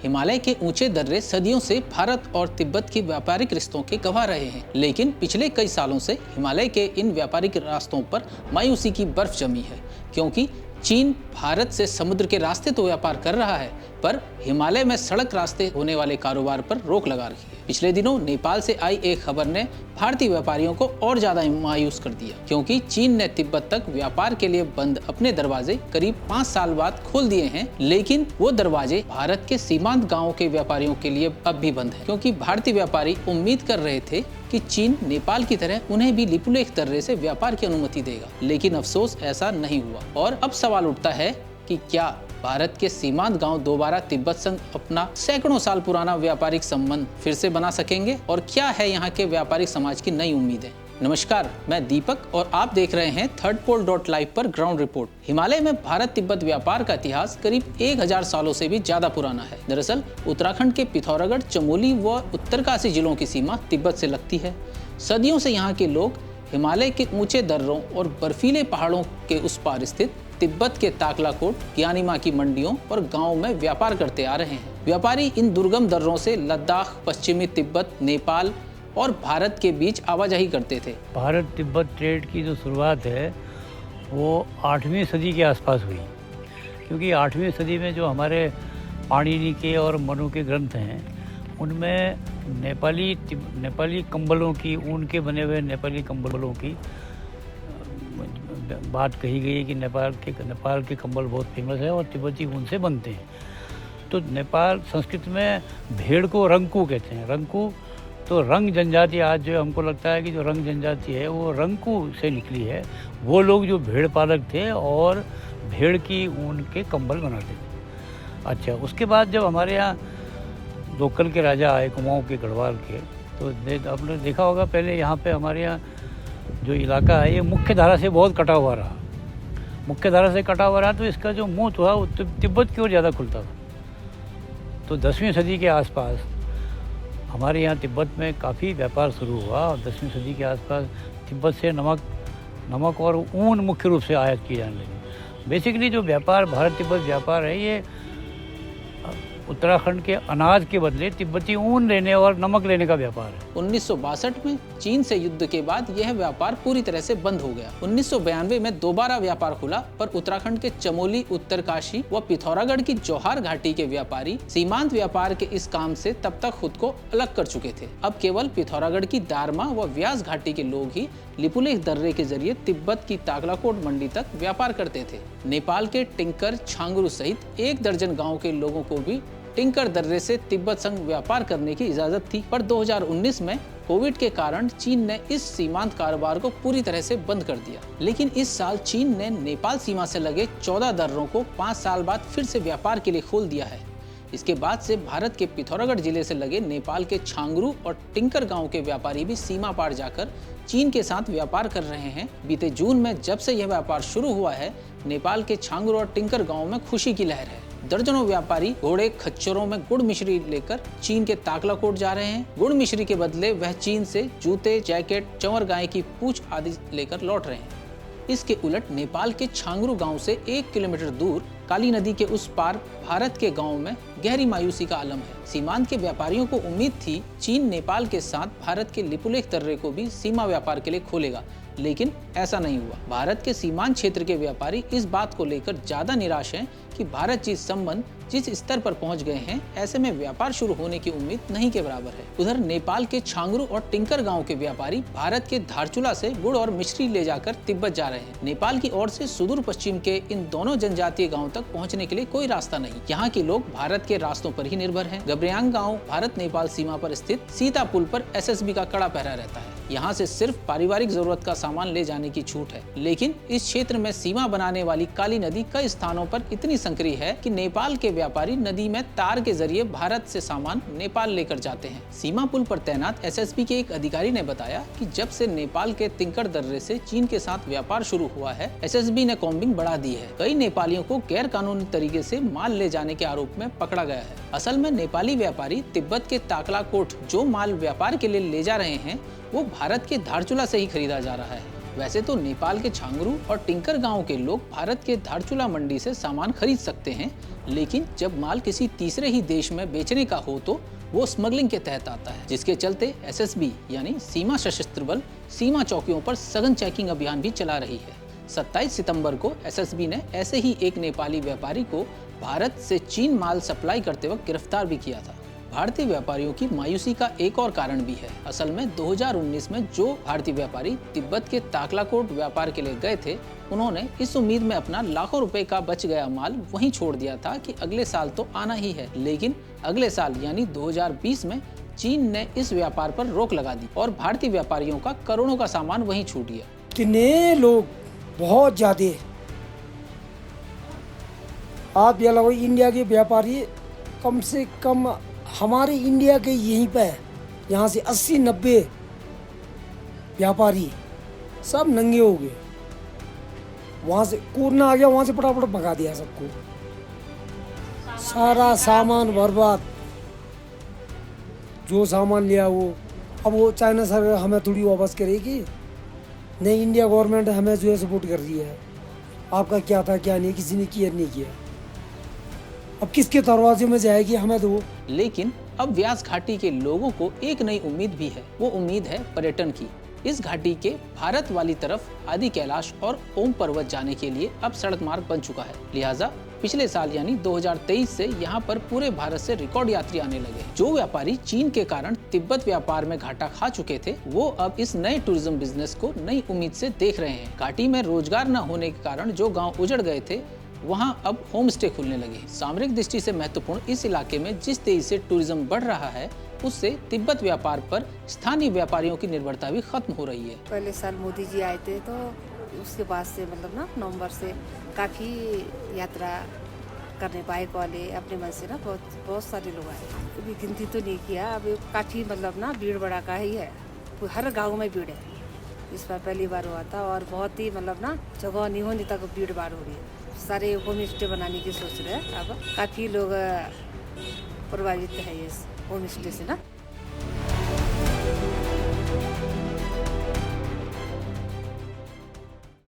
हिमालय के ऊंचे दर्रे सदियों से भारत और तिब्बत के व्यापारिक रिश्तों के गवाह रहे हैं, लेकिन पिछले कई सालों से हिमालय के इन व्यापारिक रास्तों पर मायूसी की बर्फ जमी है, क्योंकि चीन भारत से समुद्र के रास्ते तो व्यापार कर रहा है, पर हिमालय में सड़क रास्ते होने वाले कारोबार पर रोक लगा रही है। पिछले दिनों नेपाल से आई एक खबर ने भारतीय व्यापारियों को और ज्यादा मायूस कर दिया, क्योंकि चीन ने तिब्बत तक व्यापार के लिए बंद अपने दरवाजे करीब 5 साल बाद खोल दिए हैं, लेकिन वो दरवाजे भारत के सीमांत गांवों के व्यापारियों के लिए अब भी बंद है, क्योंकि भारतीय व्यापारी उम्मीद कर रहे थे कि चीन नेपाल की तरह उन्हें भी लिपुलेख दर्रे से व्यापार की अनुमति देगा, लेकिन अफसोस ऐसा नहीं हुआ। और अब सवाल उठता है कि क्या भारत के सीमांत गांव दोबारा तिब्बत संग अपना सैकड़ों साल पुराना व्यापारिक संबंध फिर से बना सकेंगे, और क्या है यहाँ के व्यापारिक समाज की नई उम्मीदें। नमस्कार, मैं दीपक और आप देख रहे हैं thirdpole.live पर ग्राउंड रिपोर्ट। हिमालय में भारत तिब्बत व्यापार का इतिहास करीब 1000 सालों से भी ज्यादा पुराना है। दरअसल उत्तराखंड के पिथौरागढ़, चमोली व उत्तरकाशी जिलों की सीमा तिब्बत से लगती है। सदियों से यहाँ के लोग हिमालय के ऊंचे दर्रों और बर्फीले पहाड़ों के उस पार स्थित तिब्बत के ताकलाकोट, ज्ञानीमा की मंडियों और गांवों में व्यापार करते आ रहे हैं। व्यापारी इन दुर्गम दर्रों से लद्दाख, पश्चिमी तिब्बत, नेपाल और भारत के बीच आवाजाही करते थे। भारत तिब्बत ट्रेड की जो शुरुआत है वो 8वीं सदी के आसपास हुई, क्योंकि 8वीं सदी में जो हमारे पाणिनि के और मनु के ग्रंथ हैं उनमें नेपाली कंबलों की, ऊन के बने हुए नेपाली कंबलों की बात कही गई है कि नेपाल के कंबल बहुत फेमस है और तिब्बती ऊन से बनते हैं। तो नेपाल संस्कृत में भेड़ को रंगकू कहते हैं। रंगकू तो रंग जनजाति, आज जो हमको लगता है कि जो रंग जनजाति है वो रंगकू से निकली है। वो लोग जो भेड़ पालक थे और भेड़ की ऊन के कंबल बनाते थे। अच्छा, उसके बाद जब हमारे यहाँ लोकल के राजा आए, कुमाऊँ के, गढ़वाल के, तो आपने देखा होगा पहले यहाँ पे हमारे यहाँ जो इलाका है ये मुख्य धारा से बहुत कटा हुआ रहा। मुख्य धारा से कटा हुआ रहा तो इसका जो मुँह था वो तिब्बत की ओर ज़्यादा खुलता था। तो 10वीं सदी के आसपास हमारे यहाँ तिब्बत में काफ़ी व्यापार शुरू हुआ और 10वीं सदी के आसपास तिब्बत से नमक और ऊन मुख्य रूप से आयात की जाने लगी। बेसिकली जो व्यापार भारत तिब्बत व्यापार है ये उत्तराखंड के अनाज के बदले तिब्बती ऊन लेने और नमक लेने का व्यापार है। 1962 में चीन से युद्ध के बाद यह व्यापार पूरी तरह से बंद हो गया। 1992 में दोबारा व्यापार खुला, पर उत्तराखंड के चमोली, उत्तरकाशी व पिथौरागढ़ की जौहार घाटी के व्यापारी सीमांत व्यापार के इस काम से तब तक खुद को अलग कर चुके थे। अब केवल पिथौरागढ़ की दारमा व व्यास घाटी के लोग ही लिपुलेख दर्रे के जरिए तिब्बत की ताकलाकोट मंडी तक व्यापार करते थे। नेपाल के टिंकर, छांगरू सहित 1 दर्जन गाँव के लोगों को भी टिंकर दर्रे से तिब्बत संग व्यापार करने की इजाजत थी, पर 2019 में कोविड के कारण चीन ने इस सीमांत कारोबार को पूरी तरह से बंद कर दिया। लेकिन इस साल चीन ने नेपाल सीमा से लगे 14 दर्रों को 5 साल बाद फिर से व्यापार के लिए खोल दिया है। इसके बाद से भारत के पिथौरागढ़ जिले से लगे नेपाल के छांगरू और टिंकर गांव के व्यापारी भी सीमा पार जाकर चीन के साथ व्यापार कर रहे हैं। बीते जून में जब से यह व्यापार शुरू हुआ है, नेपाल के छांगरू और टिंकर गांव में खुशी की लहर है। दर्जनों व्यापारी घोड़े, खच्चरों में गुड़ मिश्री लेकर चीन के ताकलाकोट जा रहे हैं। गुड़ मिश्री के बदले वह चीन से जूते, जैकेट, चंवर गाय की पूंछ आदि लेकर लौट रहे हैं। इसके उलट नेपाल के छांगरू गांव से 1 किलोमीटर दूर काली नदी के उस पार भारत के गांव में गहरी मायूसी का आलम है। सीमांत के व्यापारियों को उम्मीद थी चीन नेपाल के साथ भारत के लिपुलेख दर्रे को भी सीमा व्यापार के लिए खोलेगा, लेकिन ऐसा नहीं हुआ। भारत के सीमांत क्षेत्र के व्यापारी इस बात को लेकर ज्यादा निराश हैं कि भारत चीन संबंध जिस स्तर पर पहुंच गए हैं, ऐसे में व्यापार शुरू होने की उम्मीद नहीं के बराबर है। उधर नेपाल के छांगरू और टिंकर गांव के व्यापारी भारत के धारचूला से गुड़ और मिश्री ले जाकर तिब्बत जा रहे हैं। नेपाल की ओर से सुदूर पश्चिम के इन दोनों जनजातीय गाँव तक पहुँचने के लिए कोई रास्ता नहीं। यहाँ के लोग भारत के रास्तों पर ही निर्भर हैं। गब्रियांग गाँव भारत नेपाल सीमा पर स्थित सीता पुल पर SSB का कड़ा पहरा रहता है। यहाँ से सिर्फ पारिवारिक जरूरत का सामान ले जाने की छूट है, लेकिन इस क्षेत्र में सीमा बनाने वाली काली नदी कई स्थानों पर इतनी संकरी है कि नेपाल के व्यापारी नदी में तार के जरिए भारत से सामान नेपाल लेकर जाते हैं। सीमा पुल पर तैनात SSB के एक अधिकारी ने बताया कि जब से नेपाल के तिंकर दर्रे से चीन के साथ व्यापार शुरू हुआ है, SSB ने कॉम्बिंग बढ़ा दी है। कई नेपालियों को गैर कानूनी तरीके से माल ले जाने के आरोप में पकड़ा गया है। असल में नेपाली व्यापारी तिब्बत के ताकलाकोट जो माल व्यापार के लिए ले जा रहे हैं, वो भारत के धारचूला से ही खरीदा जा रहा है। वैसे तो नेपाल के छांगरू और टिंकर गांव के लोग भारत के धारचूला मंडी से सामान खरीद सकते हैं, लेकिन जब माल किसी तीसरे ही देश में बेचने का हो तो वो स्मगलिंग के तहत आता है, जिसके चलते एसएसबी यानी सीमा सशस्त्र बल सीमा चौकियों पर सघन चेकिंग अभियान भी चला रही है। 27 सितंबर को एसएसबी ने ऐसे ही एक नेपाली व्यापारी को भारत से चीन माल सप्लाई करते वक्त गिरफ्तार भी किया था। भारतीय व्यापारियों की मायूसी का एक और कारण भी है। असल में 2019 में जो भारतीय व्यापारी तिब्बत के ताकलाकोट व्यापार के लिए गए थे, उन्होंने इस उम्मीद में अपना लाखों रुपए का बच गया माल वहीं छोड़ दिया था कि अगले साल तो आना ही है। लेकिन अगले साल यानी 2020 में चीन ने इस व्यापार पर रोक लगा दी और भारतीय व्यापारियों का करोड़ों का सामान वहीं छूट गया। कितने लोग बहुत ज्यादा, आप ये लगो इंडिया के व्यापारी कम से कम हमारे इंडिया के यहीं पे यहाँ से 80-90 व्यापारी सब नंगे हो गए। वहाँ से कोरोना आ गया, वहाँ से फटाफट भगा दिया सबको, सारा सामान बर्बाद। जो सामान लिया वो अब वो चाइना सर हमें थोड़ी वापस करेगी, नहीं इंडिया गवर्नमेंट हमें जो है सपोर्ट कर रही है। आपका क्या था क्या नहीं, किसी ने केयर नहीं किया। अब किसके दरवाजे में जाएगी हमें तो। लेकिन अब व्यास घाटी के लोगों को एक नई उम्मीद भी है। वो उम्मीद है पर्यटन की। इस घाटी के भारत वाली तरफ आदि कैलाश और ओम पर्वत जाने के लिए अब सड़क मार्ग बन चुका है। लिहाजा पिछले साल यानी 2023 से यहाँ पर पूरे भारत से रिकॉर्ड यात्री आने लगे। जो व्यापारी चीन के कारण तिब्बत व्यापार में घाटा खा चुके थे, वो अब इस नए टूरिज्म बिजनेस को नई उम्मीद से देख रहे हैं। घाटी में रोजगार न होने के कारण जो गाँव उजड़ गए थे, वहां अब होम स्टे खुलने लगे। सामरिक दृष्टि से महत्वपूर्ण इस इलाके में जिस तेजी से टूरिज्म बढ़ रहा है, उससे तिब्बत व्यापार पर स्थानीय व्यापारियों की निर्भरता भी खत्म हो रही है। पहले साल मोदी जी आए थे तो उसके बाद से मतलब ना नवंबर से काफ़ी यात्रा करने बाइक वाले अपने मन से ना बहुत सारे लोग आए। अभी गिनती तो नहीं किया, अभी काफ़ी मतलब ना भीड़ भड़ाका ही है, हर गाँव में भीड़ है। इस बार पहली बार हुआ था और बहुत ही मतलब ना जगह नहीं होने तक भीड़ भाड़ हो रही है। सारे होम स्टे बनाने की सोच रहे हैं। अब काफ़ी लोग प्रभावित है इस होम स्टे से ना।